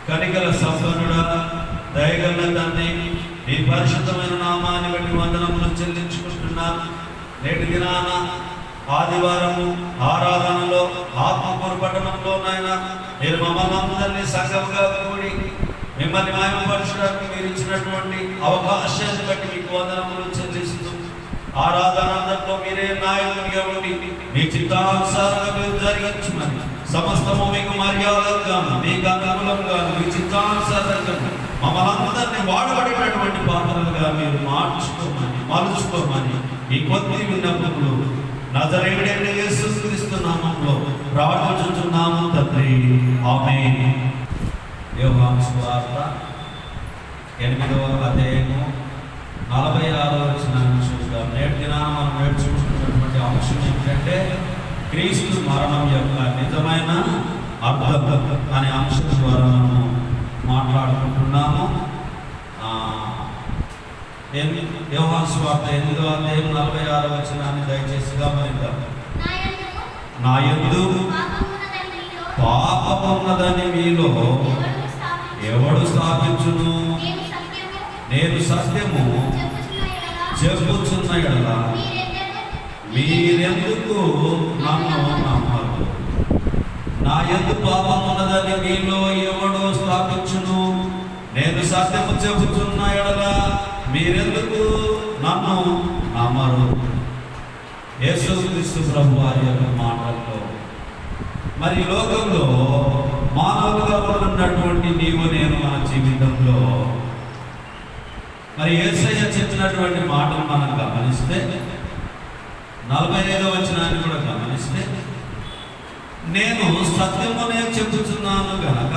కనికల సంపన్నుడా, దయగల తండ్రి, మీ పరిశుద్ధమైన నామాన్ని బట్టి వందనములు చెల్లించుకుంటున్నాను. నేటి దినాన ఆదివారము ఆరాధనలో ఆత్మకూరు పట్టణంలోనైనా మీరు మమ్మల్ని అందరినీ సంఘముగా కూడి మిమ్మల్ని మహిమపరచడానికి మీరు ఇచ్చినటువంటి అవకాశాన్ని బట్టి మీకు వందనములు చెల్లిస్తూ, ఆరాధన అంతట్లో మీరే నాయకునిగా ఉండి మీ చిత్తానుసారంగా మీరు జరిగించమని, సమస్తము మీకు మర్యాదగాను మీకు అనుకూలంగాను మీ చిత్తానుసారంగా మమ్మల్ని అందరినీ వాడబడినటువంటి పాత్రలుగా మీరు మలుచుకోమని ఈ కొద్ది విన్నపములు నజరేయుడైన యేసుక్రీస్తు నామములో ప్రార్థించుచున్నాము తండ్రి, ఆమేన్. యోహాను సువార్త 8వ అధ్యాయము 46వ వచనాన్ని చూద్దాం. నేటి దినాన మనం నేర్చుకుంటున్నటువంటి అంశం ఏంటంటే క్రీస్తు మరణం యొక్క నిజమైన అర్థం అనే అంశం ద్వారా మనము మాట్లాడుకుంటున్నాము. యోహాను సువార్త 8వ అధ్యాయం 46వ వచనాన్ని దయచేసి గమనిద్దాం. నా యందు పాపమున్నదని మీలో ఎవడు స్థాపించును? నేను సత్యము చెప్పుచున్న యెడల మీరెందుకు నన్ను నమ్మరు? నా యందు పాపమున్నదని మీలో ఎవడు స్థాపించును? నేను సత్యము చెప్పుచున్న యెడల మీరెందుకు నన్ను నమ్మరు? యేసుక్రీస్తు ప్రభువారి యొక్క మాటల్లో మరి లోకంలో మానవులుగా ఉన్నటువంటి నీవు నేను మన జీవితంలో మరి యేసయ్య చెప్పినటువంటి మాటలు మనం గమనిస్తే 45వ వచనాన్ని కూడా గమనిస్తే, నేను సత్యమునే చెబుతున్నాను గనక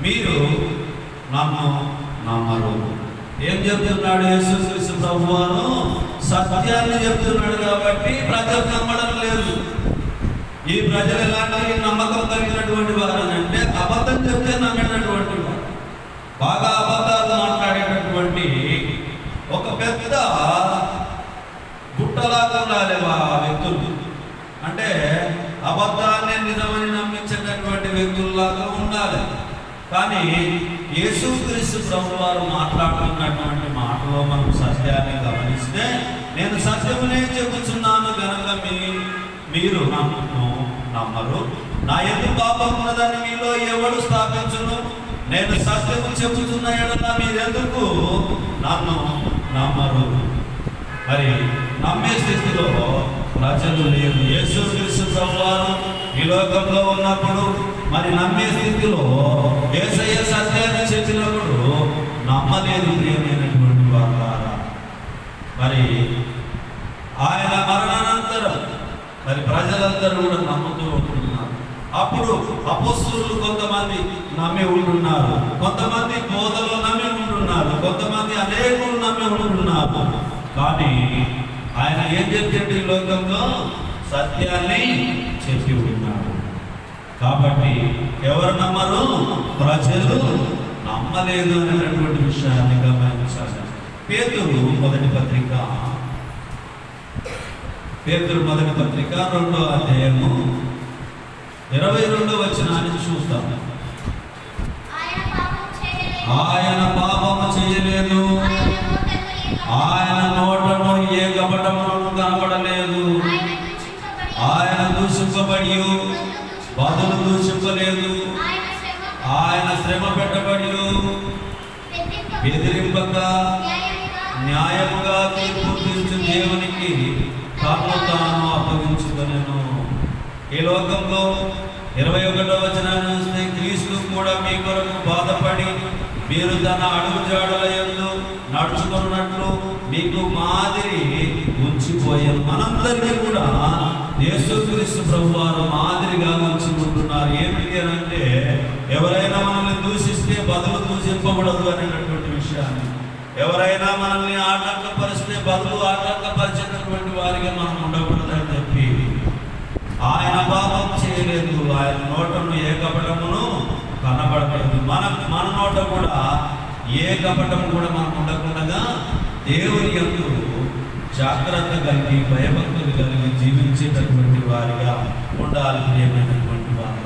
మీరు నన్ను నమ్మరు. ఏం చెప్తున్నాడు యేసుక్రీస్తు ప్రభువారు? సత్యాన్ని చెప్తున్నాడు కాబట్టి ప్రజలు నమ్మడం లేదు. ఈ ప్రజలు ఎలాంటి నమ్మకం కలిగినటువంటి వారు అంటే అబద్ధం చెప్తే నమ్మినటువంటి వారు, బాగా అబద్ధాలు మాట్లాడేటటువంటి ఒక పెద్ద గుట్టలాగా ఉండాలి ఆ వ్యక్తులు. అంటే అబద్ధాన్ని నిజమని నమ్మించేటటువంటి వ్యక్తుల్లాగా ఉండాలి. కానీ యేసుక్రీస్తు ప్రభువారు మాట్లాడుతున్నటువంటి మాటలో మనం సత్యాన్ని గమనిస్తే, నేను సత్యమునే చెబుతున్నాను గనక మీరు నన్ను నమ్మరు. నా యందు పాపం ఉన్నదని మీలో ఎవడు స్థాపించును? నేను సత్యము చెబుతున్న యెడల మీరెందుకు నన్ను నమ్మరు? మరి నమ్మే స్థితిలో ప్రజలు లేరు. యేసుక్రీస్తు ప్రభువారు ఈ లోకంలో ఉన్నప్పుడు మరి నమ్మే స్థితిలో యేసయ్య సత్యాన్ని చెప్పినప్పుడు నమ్మలేదు ప్రియమైనటువంటి వారు. మరి ఆయన మరణానంతరం మరి ప్రజలందరూ కూడా నమ్ముతూ ఉంటున్నారు. అప్పుడు అపోస్తలులు కొంతమంది నమ్మి ఉంటున్నారు, కొంతమంది బోధలో నమ్మి ఉంటున్నారు, కొంతమంది అనేకులు నమ్మి ఉంటున్నారు. కానీ ఆయన ఏం చెప్పాడు? ఈ లోకంలో సత్యాన్ని చెప్పి ఉంటున్నాడు. కాబట్టి ఎవరు నమ్మరు? ప్రజలు నమ్మలేదు అనేటటువంటి విషయాన్ని గమనించాలి. పేతురు మొదటి పత్రిక 2వ అధ్యాయము 22వ వచనాన్ని చూస్తాం. ఆయన పాపము చేయలేదు, ఆయన నోటను ఏ కపటమును కనబడలేదు. ఆయన దూషింపబడి బదులు దూషింపలేదు. ఆయన శ్రమ పెట్టబడి బెదిరింపక న్యాయముగా తీర్పు తీర్చు దేవునికి తను తాను అప్పగించుకొనెను. ఈ లోకంలో 21వ వచనాన్ని చూస్తే, క్రీస్తు కూడా మీ కొరకు బాధపడి మీరు తన అడుగు జాడల యందు నడుచుకున్నట్లు మీకు మాదిరి ఉంచిపోయారు. మనందరికీ కూడా యేసుక్రీస్తు ప్రభువారు మాదిరిగా ఉంచుకుంటున్నారు. ఏమిటి అంటే, ఎవరైనా మనల్ని దూషిస్తే బదులు దూషింపబడదు అనేటటువంటి విషయాన్ని, ఎవరైనా మనల్ని ఆటంకపరిస్తే బదులు ఆటంకపరిచేటటువంటి వారిగా మనం ఉండకూడదని చెప్పి ఆయన పాపం చేయలేదు, ఆయన నోటను ఏ కపటమును కనబడలేదు. మన నోట కూడా ఏ కపటము కూడా మనం ఉండకుండా దేవుని యందు జాగ్రత్త కలిగి భయభక్తులు కలిగి జీవించేటటువంటి వారిగా ఉండాలి ప్రియమైనటువంటి వారు.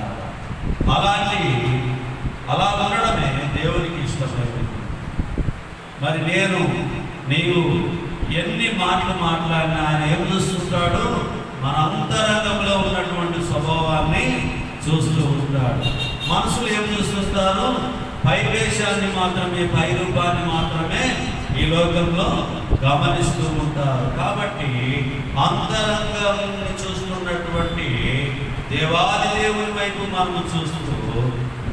మరి నీవు ఎన్ని మాటలు మాట్లాడినా ఆయన ఏం చూస్తుంటాడు? మన అంతరంగంలో ఉన్నటువంటి స్వభావాన్ని చూస్తూ ఉంటాడు. మనుషులు ఏం చూస్తుంటారు? పై వేషాన్ని మాత్రమే, పై రూపాన్ని మాత్రమే ఈ లోకంలో గమనిస్తూ ఉంటారు. కాబట్టి అంతరంగాన్ని చూస్తున్నటువంటి దేవాది దేవుని వైపు మనము చూస్తూ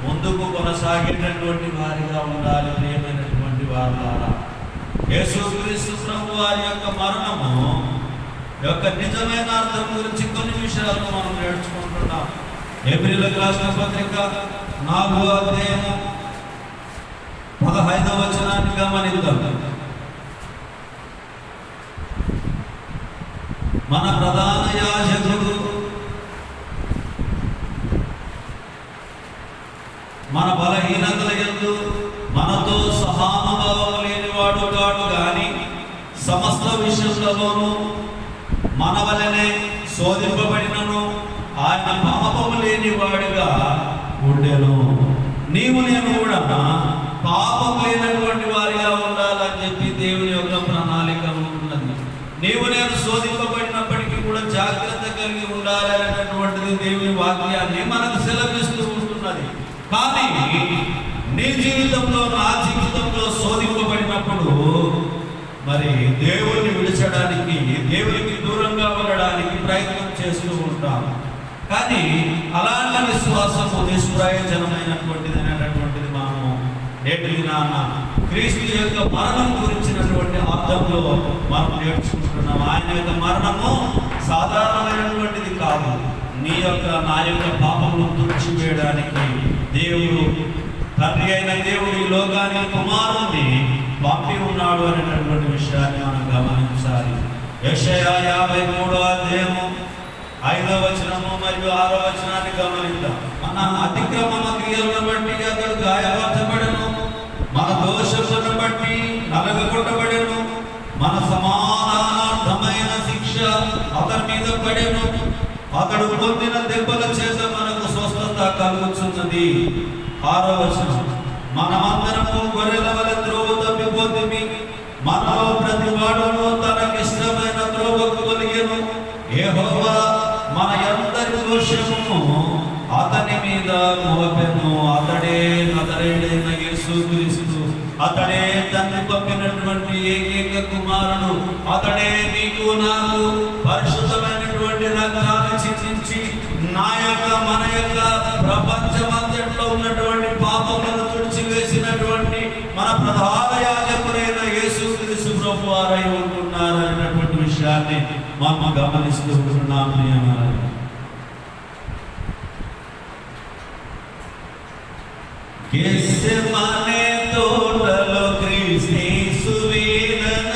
ముందుకు కొనసాగేటటువంటి వారిగా ఉండాలి. ప్రియమైనటువంటి వారు, యేసుక్రీస్తు ప్రభు వారి యొక్క మరణము యొక్క నిజమైన అర్థం గురించి కొన్ని విషయాలు మనం నేర్చుకుంటున్నాం. హెబ్రీయులకు రాసిన పత్రిక 4వ అధ్యాయము 15వ వచనాన్ని గమనిద్దాం. మన ప్రధాన యాజకుడు మన బలహీనతల యందు మనతో సహానుభావం లేనివాడు కాడు గాని సమస్త విషయాలలోనూ మన వలనే శోధింపబడినను ఆయన పాపము లేని వాడిగా ఉండెను. నేను కూడా పాపం లేనటువంటి వారిగా ఉండాలని చెప్పి దేవుని యొక్క ప్రణాళిక ఉన్నది. నేను శోధింపబడినప్పటికీ కూడా జాగ్రత్త కలిగి ఉండాలి అనేటటువంటిది దేవుని వాక్యాన్ని మనకు సెలవిస్తూ ఉంటున్నది. కానీ నీ జీవితంలో, నా జీవితంలో శోధింపబడినప్పుడు మరి దేవుడిని విడిచడానికి, దేవునికి దూరంగా ఉండడానికి ప్రయత్నం చేస్తూ ఉంటాం. కానీ అలాంటి విశ్వాసము నిష్ప్రయోజనమైనటువంటిది అనేటటువంటిది మనము నేటి దినాన క్రీస్తు యొక్క మరణం గురించినటువంటి అర్థంలో మనం నేర్చుకుంటున్నాం. ఆయన యొక్క మరణము సాధారణమైనటువంటిది కాదు. నీ యొక్క, నా యొక్క పాపమును తుడిచివేయడానికి దేవుడు, తండ్రి అయిన దేవుడు ఈ లోకానికి కుమారుణ్ణి పంపి ఉన్నాడు అనేటటువంటి విషయాన్ని మనం గమనించాలి. యెషయా 53వ అధ్యాయము 5వ వచనము మరియు 6వ వచనాన్ని గమనిద్దాం. మన అతిక్రమ క్రియలను బట్టి అతడు గాయపరచబడెను, మన దోషములను బట్టి నలగగొట్టబడెను, మన సమాధానార్థమైన శిక్ష అతని మీద పడెను, అతడు పొందిన దెబ్బల చేత మనకు స్వస్థత కలుగుచున్నది. 6వ వచనం, మనమందరము గొర్రెల వలె త్రోవ తప్పిపోతిమి, మనలో ప్రతి వాడును తనకిష్టమైన త్రోవకు తొలగెను, యెహోవా మన అందరి దోషమును అతని మీద మోపెను. అతడే నజరేయుడైన యేసుక్రీస్తు, అతడే తండ్రి పంపినటువంటి ఏకైక కుమారుడు. అతడే నీకు నాకు పరిశుద్ధమైనటువంటి రక్తాన్ని చిందించి నా యొక్క, మన యొక్క ప్రపంచమంతట్లో ఉన్నటువంటి పాపములను తుడిచివేసినటువంటి మన ప్రధాన యాజకుడైన యేసుక్రీస్తు ప్రభు వారై ఉంటున్నారు అనేటువంటి విషయాన్ని మనం గమనిస్తూ ఉంటున్నాం. గెత్సెమనే తోటలో క్రీస్తు వేదన,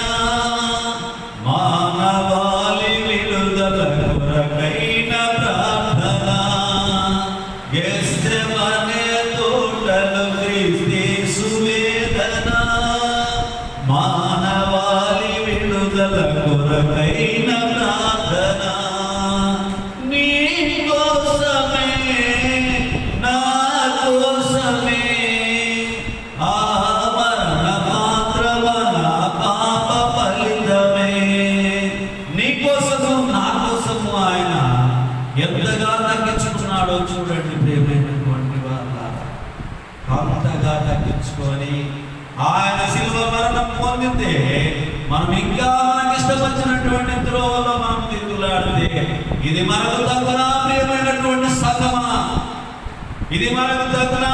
మానవాళి విడుదల కొరకైన ప్రార్థన. గెత్సెమనే తోటలో క్రీస్తు వేదన, మానవాళి విడుదల కొరకైన ప్రార్థన. నీ కోసమే, నా కోసమే ఆ మరణ మాత్రమ నా పాప ఫలితమే. నీ కోసము, నా కోసము ఆయన ఎంతగా తగ్గించుకున్నాడో చూడండి. ప్రియమైనటువంటి వాళ్ళ, అంతగా తగ్గించుకొని ఆయన శిలువ మరణం పొందితే మనం ఇంకా మనకి ఇష్టపచ్చినటువంటి త్రోవలో మనం తిరుగులాడితే ఇది మనకు తగ్గునా? ప్రియమైనటువంటి సంగమా, ఇది మనకు తగ్గునా?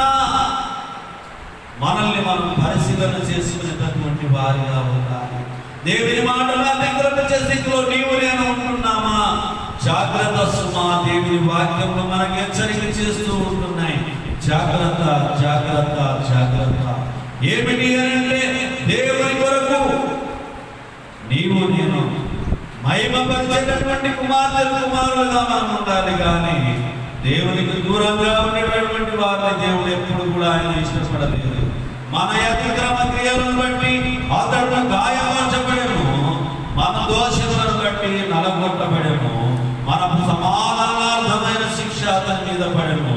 మనల్ని మనం పరిశీలన చేసుకునేటటువంటి వారిగా ఉండాలి. దేవుని మాటలు దగ్గర స్థితిలో నీవు నేను ఉంటున్నామా? జాగ్రత్త సుమా. దేవుని వాక్యంలో మనకు హెచ్చరిక చేస్తూ ఉంటున్నాయి. జాగ్రత్త, జాగ్రత్త, జాగ్రత్త. ఏమిటి అంటే దేవుని కొరకు నీవు నేను మహిమపరిచేటటువంటి కుమార్తెలు, కుమారులుగా మనం ఉండాలి. కానీ దేవునికి దూరంగా ఉండేటటువంటి వారిని దేవుడు ఎప్పుడు కూడా ఆయన ఇష్టపడలేదు. మన అతిక్రమ క్రియలను బట్టి అతడు గాయపరచబడెను, మన దోషములను బట్టి నలగొట్టబడెను, మన సమాధానార్థమైన శిక్ష అతని మీద పడెను,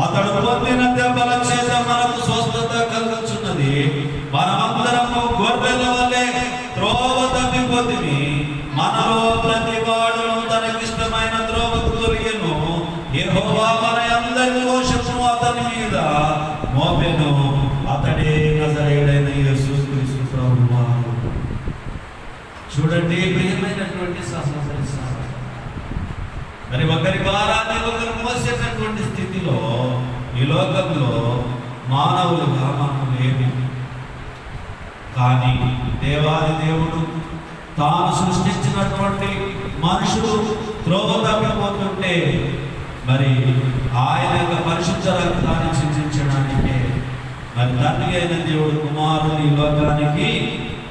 అతడు పొందిన దెబ్బల చేత మనకు స్వస్థత కలుగుచున్నది. మనమందరము గొర్రె మన అందరి దోషము అతని మీద మోపెను. అతడే నజరేయుడైన యేసుక్రీస్తు ప్రభువారు. చూడండి ప్రియమైనటువంటి సహోదరి, మరి ఒకరి భారాన్ని ఒకరు మోసేటటువంటి స్థితిలో ఈ లోకంలో మానవులుగా మనం లేము. కానీ దేవాది దేవుడు తాను సృష్టించినటువంటి మనుషులు త్రోవ తప్పిపోతుంటే మరి ఆయన యొక్క పరిశుద్ధ రక్తాన్ని చిందించడానికే మరి తండ్రి అయిన దేవుడు కుమారుని ఈ లోకానికి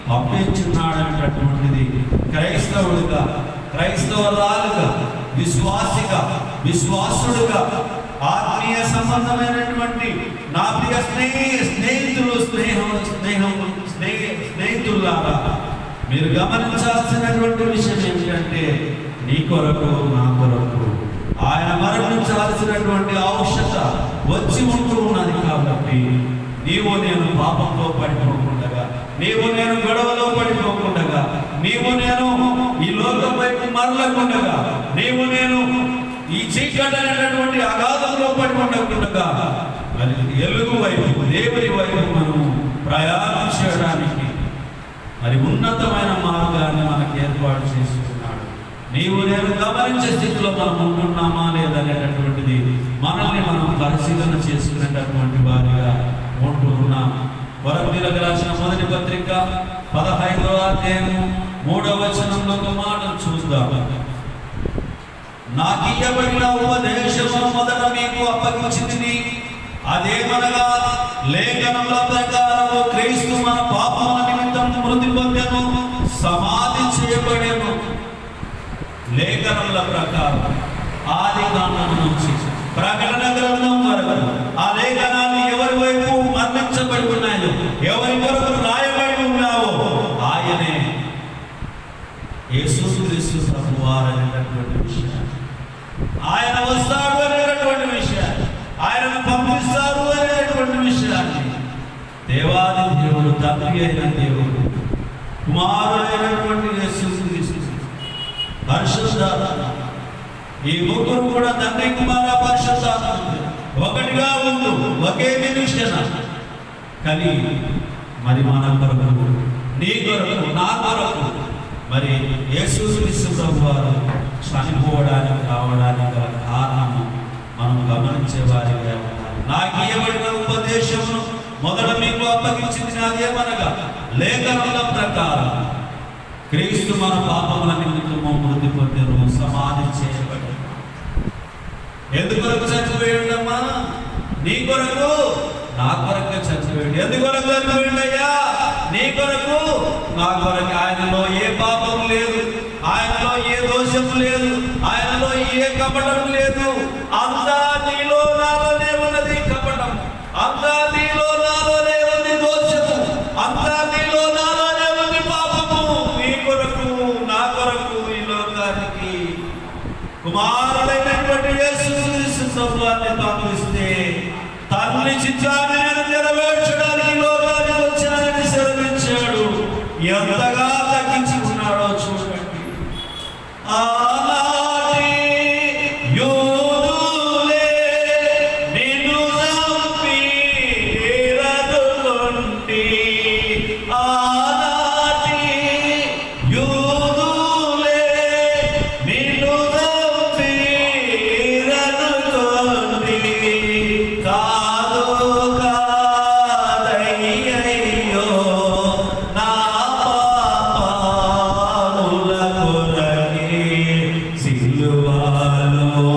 పంపించున్నాడనేటటువంటిది క్రైస్తవుడిగా, క్రైస్తవురాలుగా, విశ్వాసుడుగా, ఆత్మీయ సంబంధమైనటువంటి నా ప్రియ స్నేహితులారా మీరు గమనించాల్సినటువంటి విషయం ఏంటంటే నీ కొరకు నా కొరకు ఆయన మరణించాల్సినటువంటి ఆవశ్యకత వచ్చి ఉంటూ ఉన్నది. కాబట్టి నీవు నేను పాపంలో పడిపోకుండా, నీవు నేను గొడవలో పడిపోకుండా, నీవు నేను ఈ లోకం వైపు మరలకుండగా, నీవు నేను ఈ చీకటి అనేటటువంటి అగాధంలో పడి ఉండకుండా మరి ఎలుగు వైపు, దేవుని వైపు మనం ప్రయాణం చేయడానికి మరి ఉన్నతమైన మార్గాన్ని మనకు ఏర్పాటు చేసుకున్నాడు. నీవు నేను గమనించే స్థితిలో మనం ఉంటున్నామా లేదనేటటువంటిది మనల్ని మనం పరిశీలన చేసుకునేటటువంటి వారిగా ఉంటూ ఉన్నాం. కొరింథీయులకు రాసిన మొదటి పత్రిక 15వ అధ్యాయం 3వ వచనంలో ఒక మాట చూద్దాం. నాకియ్యబడిన ఉపదేశము మొదట మీకు అప్పగించింది, అదేమనగా లేఖనముల ప్రకారము క్రీస్తు మన పాపముల నిమిత్తం మృతి పొందెను, సమాధి చేయబడెను. లేఖనముల ప్రకారం ఆది కాండం నుంచి ప్రకటన గ్రంథం వరకు ఆ లేఖనాలు ఎవరి వైపు మరణించబడి ఉన్నాయో, ఎవరి వరకు రాయబడి ఉన్నావో ఆయనే యేసుక్రీస్తు ప్రభువారు అనేటటువంటి విషయాన్ని, ఆయన వస్తాడు అనేటటువంటి విషయాన్ని, ఆయనను పంపిస్తారు అనేటటువంటి విషయాన్ని దేవాది దేవుడు, తండ్రి అయిన దేవుడు, కుమారుడైనటువంటి యేసుక్రీస్తు పరిశుద్ధాత్మ, ఈ ముగ్గురు కూడా తండ్రి కుమార పరిశుద్ధాత్మ ఒకటిగా ఉంటూ ఒకే నిరీక్షణ కానీ మరి మన కొరకు, నీ కొరకు, నా కొరకు మరి యేసుక్రీస్తు ప్రభువారు చనిపోవడానికి రావడానికి గల కారణము మనం గమనించే వారిగా ఉండాలి. నాకు ఇవ్వబడిన ఉపదేశమును మొదట మీకు అప్పగించింది నాదేమనగా లేఖనముల ప్రకారం క్రీస్తు మన పాపముల నిమిత్తము మృతి పొందెను, సమాధి చేయబడి. ఎందుకొరకు చచ్చిపోయాడమ్మా? నీ కొరకు, నా కొరకు చచ్చిపోయాడు. ఎందుకొరకు చచ్చిపోయాడయ్యా? నీ కొరకు, నా కొరకు. ఆయనలో ఏ పాపం లేదు, ఆయనలో ఏ దోషం లేదు, ఆయనలో ఏ కపటం లేదు. అంతా నీలో నాలోనే ఉన్నది కపటం, అంతా నీలో నాలోనే ఉంది దోషము, అంతా నీలో నాలోనే ఉంది పాపము. నీ కొరకు, నా కొరకు ఈ లోకానికి కుమారుడైనటువంటి యేసుక్రీస్తు ప్రభువాన్ని పంపిస్తే తండ్రి చిత్తాన్ని నెరవేర్చడానికి లోకానికి వచ్చానని సెలవించాడు. ఎంతగా తగ్గించుకున్నాడో చూడండి. ఆనాటి యోధులే నిన్ను నమ్మి రదుకొంటి, ఆనాటి యోధులే నిన్ను నమ్మి రదుకొంటి, కాదు కాదయ్యయ్యో నా పాపముల కొరకే సిలువలో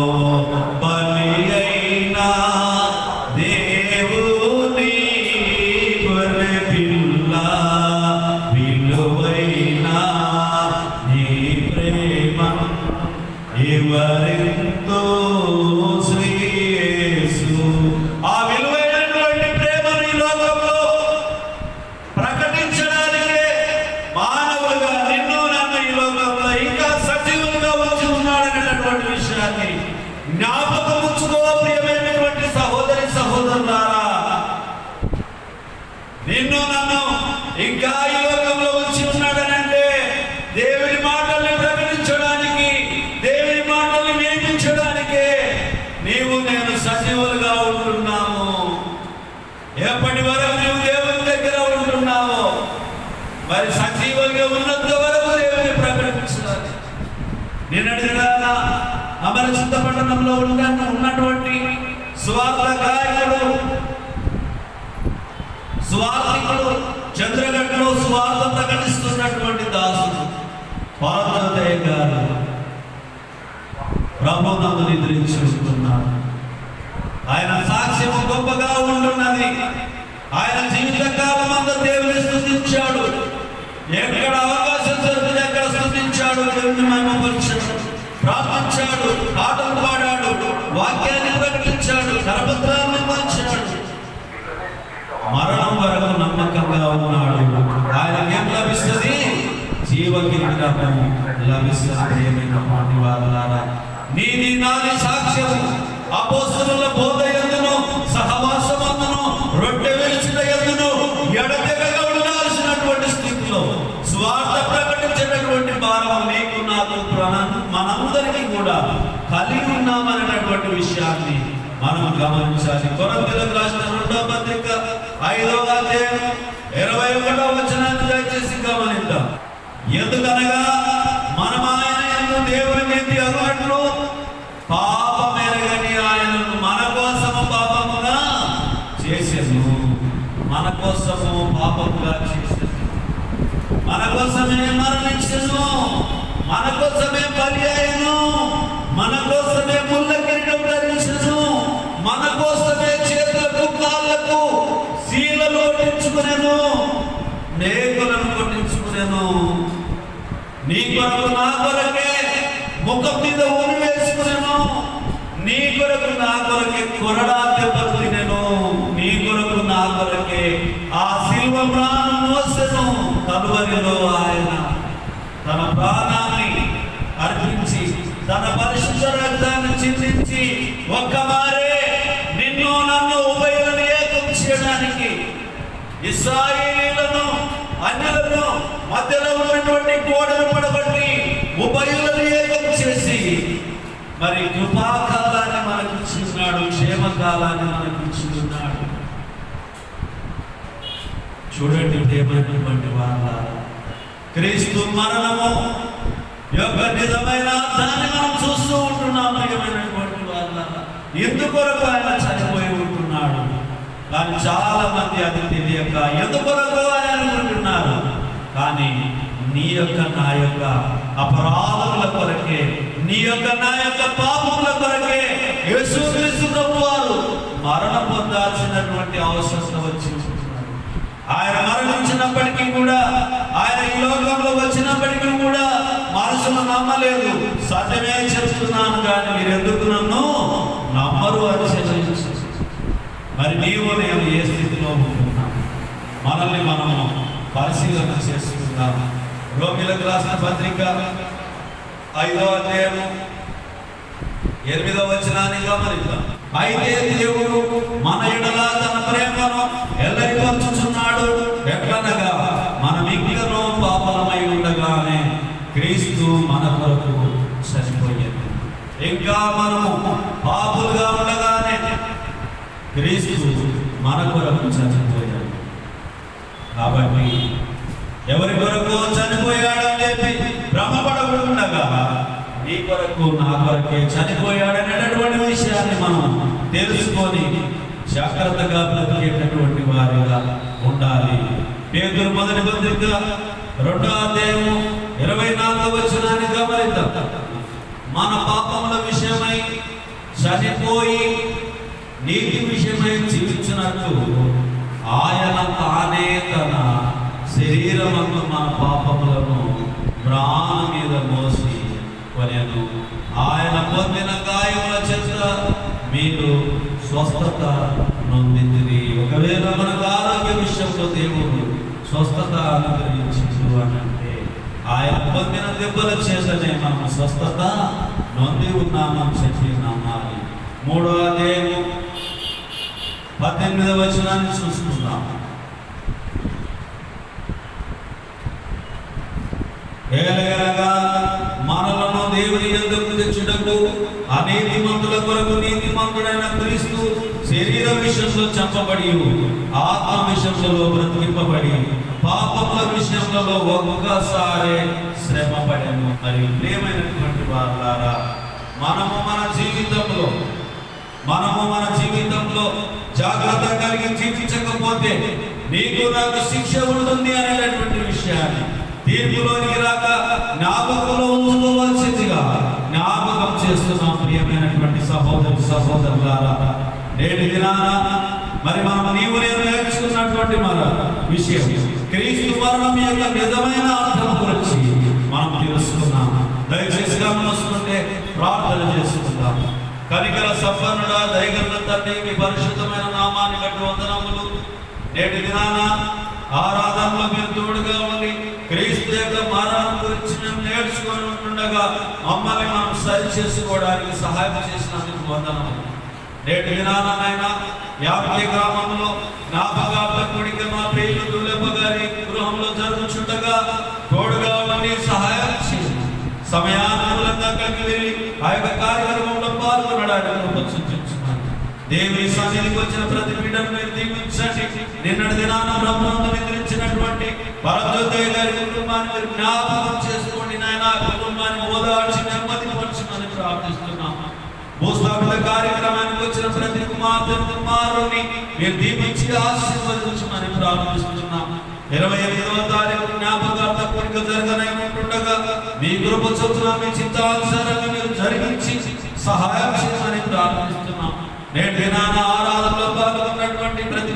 బలి అయిన దేవుని గొర్రె పిల్ల, విలువైన నీ ప్రేమ ఎవరెంతో శ్రీ యేసు. ఆ విలువైనటువంటి ప్రేమను ఈ లోకంలో ప్రకటించడానికే మానవులుగా నిన్ను నన్ను ఈ లోకంలో ఇంకా సజీవులుగా వచ్చి ఉన్నాడనేటటువంటి విషయాన్ని జ్ఞాపకం ఉంచుకో ప్రియమైనటువంటి సహోదరి సహోదరులారా. నిన్ను నన్ను ఇంకా ఈ లోకంలో వచ్చి ఉన్నాడనంటే దేవుని మాటల్ని ప్రకటించడానికి, దేవుని మాటల్ని వినిపించడానికే నీవు నేను సజీవులుగా ఉంటున్నాము? ఎప్పటి వరకు నీవు దేవుని దగ్గర ఉంటున్నావు? మరి సజీవులుగా ఉన్నంత వరకు దేవుని ప్రకటించాలి. నిన్నటి దినాన అమరచింత పట్టణంలో ఉన్నటువంటి స్వార్థ గాయకుడు, స్వార్థికుడు, చంద్రగడ్డలో స్వార్థ ప్రకటిస్తున్నటువంటి దాసుడు పార్వతయ్య గారు ప్రభునందు నిద్రించుకున్నాడు. ఆయన సాక్ష్యము గొప్పగా ఉంటున్నది. ఆయన జీవిత కాలం అంతా దేవుని స్తుతించాడు. ఎక్కడ అవకాశం దొరికితే ఎక్కడ స్తుతించాడు, దేవుని మహిమపరిచాడు, ప్రార్థించాడు, పాటలు పాడాడు, వాక్యాన్ని ప్రకటించాడు, కరపత్రాలను పంచాడు. మరణం వరకు నమ్మకంగా ఉన్నాడు. ఆయనకి ఏం లభిస్తుంది? జీవ కిరీటము లభిస్తుంది. ఏమైనటువంటి వారులారా, నీది నాది సాక్ష్యము అపోస్తలుల బోధ యందును సహవాసమందును రొట్టె విరుచుట యందును ఎడతెగక ఉండాల్సినటువంటి స్థితిలో స్వార్థ ప్రకటించేటటువంటి భారం నీకు నాకు మనందరికీ కూడా కలిగి ఉన్నామనేటటువంటి విషయాన్ని మనం గమనించాలి. కొరింథీయులకు రాసిన 2వ పత్రిక 5వ అధ్యాయం 21వ వచనాన్ని దయచేసి గమనిద్దాం. ఎందుకనగా మనం ఆయన యందు దేవుని నీతి అరునట్లు పాపమెరగని ఆయనను మన కోసము పాపముగా చేసెను. మన కోసము పాపముగా చేసెను. మన కోసమే మరణించెను. మన కోసమే బలి అయ్యెను. మన కోసమే ముళ్ళ కిరీటం ధరించెను. మన కోసమే చేతులకు కాళ్ళకు శీలలు కొట్టించుకునేను, నేకులను కొట్టించుకునేను. నీ కొరకు నా కొరకే ముఖం మీద ఊరి వేసుకునేను. నీ కొరకు నా కొరకే కొరడా దెబ్బలు తినెను. నీ కొరకు నా కొరకే ఆ శిల్వ ప్రాణం మోసెను. కలువరిలో ఆయన తన ప్రాణాన్ని అర్పించి తన పరిశుద్ధ రక్తాన్ని చిందించి ఒక్కమారే నిన్ను నన్ను ఉభయులను ఏకం చేయడానికి ఇశ్రాయేలీయులను అన్యులను మధ్యలో ఉన్నటువంటి గోడను పడబట్టి ఉభయులను ఏకం చేసి మరి కృపాకాలాన్ని మనకు ఇచ్చిన్నాడు, క్షేమకాలాన్ని మనకు ఇచ్చిన్నాడు. చూడండి ప్రేమైనటువంటి వాళ్ళ, క్రీస్తు మరణము యొక్క నిజమైన అర్థాన్ని మనం చూస్తూ ఉంటున్నాం. ప్రియమైనటువంటి వాళ్ళ, ఎందుకొరకు ఆయన చనిపోయి ఉంటున్నాడు కానీ చాలా మంది అది తెలియక ఎందుకొరకు ఆయన అనుకుంటున్నారు. కానీ నీ యొక్క నా యొక్క అపరాధముల కొరకే, నీ యొక్క నా యొక్క పాపముల కొరకే యేసుక్రీస్తు ప్రభువారు మరణం పొందాల్సినటువంటి అవసరం వచ్చి ఆయన మరణించినప్పటికీ కూడా, ఆయన ఈ లోకంలో వచ్చినప్పటికీ కూడా మనసును నమ్మలేదు. సత్యమే చెప్తున్నాను కానీ మీరు ఎందుకు నన్ను నమ్మరు అని చెప్పి, మరి నీవు నేను ఏ స్థితిలో ఉంటున్నాం మనల్ని మనము పరిశీలన చేసుకుందాం. రోమిలకు రాసిన పత్రిక 5వ అధ్యాయం 8వ వచనాన్ని గమనిద్దాం. అయితే దేవుడు మన ఎడల తన ప్రేమను ఎల్లరిపరుచుచున్నాడు. ఎట్లనగా మనం ఇంకనూ పాపలమై ఉండగానే క్రీస్తు మన కొరకు చనిపోయాడు. ఇంకా మనము పాపులుగా ఉండగానే క్రీస్తు మన కొరకు చనిపోయాడు. కాబట్టి ఎవరి కొరకు చనిపోయాడని చెప్పి భ్రమపడకుండా నీ కొరకు నా కొరకే చనిపోయాడనేటటువంటి విషయాన్ని మనం తెలుసుకొని జాగ్రత్తగా బ్రతికేటటువంటి వారిగా ఉండాలి. పేతురు మొదటి పత్రిక 2వ అధ్యాయం 24వ వచనాన్ని గమనిద్దాం. మన పాపముల విషయమై చనిపోయి నీతి విషయమై జీవించినట్టు ఆయన తానే తన శరీరమందు మన పాపములను ప్రాణ మీద మోసి కొనెను. ఆయన పొందిన గాయముల చేత మీరు స్వస్థత నొందింది. ఒకవేళ మనకు ఆరోగ్య విషయంలో దేవుడు స్వస్థత అనుగ్రహించిండు అని అంటే ఆయన పొందిన దెబ్బల చేతనే మనం స్వస్థత నొంది ఉన్నామని చెప్పి నమ్మాలి. 3వ అధ్యాయం 18వ వచనాన్ని చూసుకుందాం. ఏలయనగా మనలను దేవుని యందుకు తెచ్చుటకు అనీతిమంతుల కొరకు నీతిమంతుడైన క్రీస్తు శరీర విషయంలో చంపబడి ఆత్మ విషయంలో బ్రతికింపబడి పాపముల విషయంలో ఒక్కసారి శ్రమపడను. మరి ప్రియమైనటువంటి వారులారా, మనము మన జీవితంలో జాగ్రత్త కలిగి జీవించకపోతే నీకు నాకు శిక్ష ఉంటుంది అనేటటువంటి విషయాన్ని తీర్పులోనికి రాక జ్ఞాపకంలో ఉంచుకోవాల్సిందిగా జ్ఞాపకం చేస్తున్నాం. ప్రియమైనటువంటి సహోదరులారా, నేటి దినాన మరి మనం నీవు నేను నేర్చుకున్నటువంటి మన విషయం క్రీస్తు మరణం యొక్క నిజమైన అర్థం గురించి మనం తెలుసుకున్నాం. దయచేసి గమనిస్తుంటే ప్రార్థన చేసుకుందాం. కనికర సంపన్నుడా, దయగల తండ్రి, మీ పరిశుద్ధమైన నామాన్ని బట్టి వందనములు. నేటి దినాన ఆరాధనలో మీరు తోడుగా ఉండి క్రీస్తు యొక్క మరణం గురించి మేము నేర్చుకొని ఉంటుండగా మమ్మల్ని మనం సరి చేసుకోవడానికి సహాయం చేసినందుకు వందనములు. నేటి దినానైనా యాభై గ్రామంలో జ్ఞాపకార్థ కూడిక మా ప్రియులు దులెప్ప గారి గృహంలో జరుగుతుండగా తోడుగా ఉండి సహాయం చేసి సమయానుకూలంగా కలిగి వెళ్ళి ఆ యొక్క కార్యక్రమంలో పాల్గొనడానికి సూచించున్నాను. దేవుని సన్నిధికి వచ్చిన ప్రతి బిడ్డను మీరు దీవించండి. నిన్నటి దినాన బ్రహ్మను నిద్రించినటువంటి పరమజ్యోతి గారి కుటుంబాన్ని మీరు జ్ఞాపకం చేసుకోండి. నాయన కుటుంబాన్ని ఓదార్చి నెమ్మది పరచమని ప్రార్థిస్తున్నాము. భూస్థాపిత కార్యక్రమానికి వచ్చిన ప్రతి కుమారుని మీరు దీవించి ఆశీర్వదించమని ప్రార్థిస్తున్నాము. 28వ తారీఖు జ్ఞాపకార్థ కూడిక జరగనైనట్టుండగా మీ కృప చొప్పున మీ చిత్తానుసారంగా మీరు జరిగించి సహాయం చేయమని ప్రార్థిస్తున్నాం. నేటి దినాన ఆరాధనలో పాల్గొన్నటువంటి ప్రతి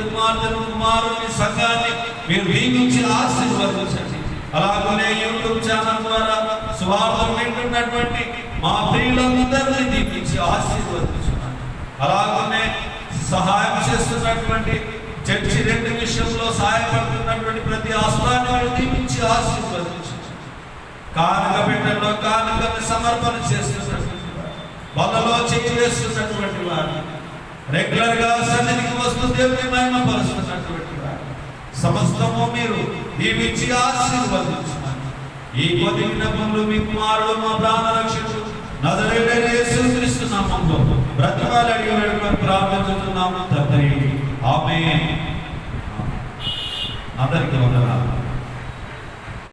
కుమారుని సంఘాన్ని మీరు దీవించి ఆశీర్వదించండి. అలాగనే యూట్యూబ్ ఛానల్ ద్వారా సువార్తను వింటున్నటువంటి మా ప్రియులందరినీ దీవించి ఆశీర్వదించండి. అలాగనే సహాయం చేస్తున్నటువంటి చర్చి 2 విషయంలో సహాయపడుతున్నటువంటి ప్రతి ఆస్థానాన్ని దీవించి ఆశీర్వదించండి. కానుక పెట్టడంలో కానుకని సమర్పణ చేస్తున్నటువంటి వారు, బలలో చేస్తున్నటువంటి వారు, రెగ్యులర్ గా సన్నిధికి వస్తూ దేవుని మహిమ పరుస్తున్నటువంటి వారు సమస్తము మీరు దీవించి ఆశీర్వదించండి. ఈ కొద్ది విన్నపములు మీ కుమారుడు మా ప్రాణ రక్షకుడు నజరేయుడైన యేసుక్రీస్తు నామములో బ్రతిమాలి అడిగి ప్రార్థిస్తున్నాము తండ్రి. ఆమేన్. అందరికీ వందనాలు.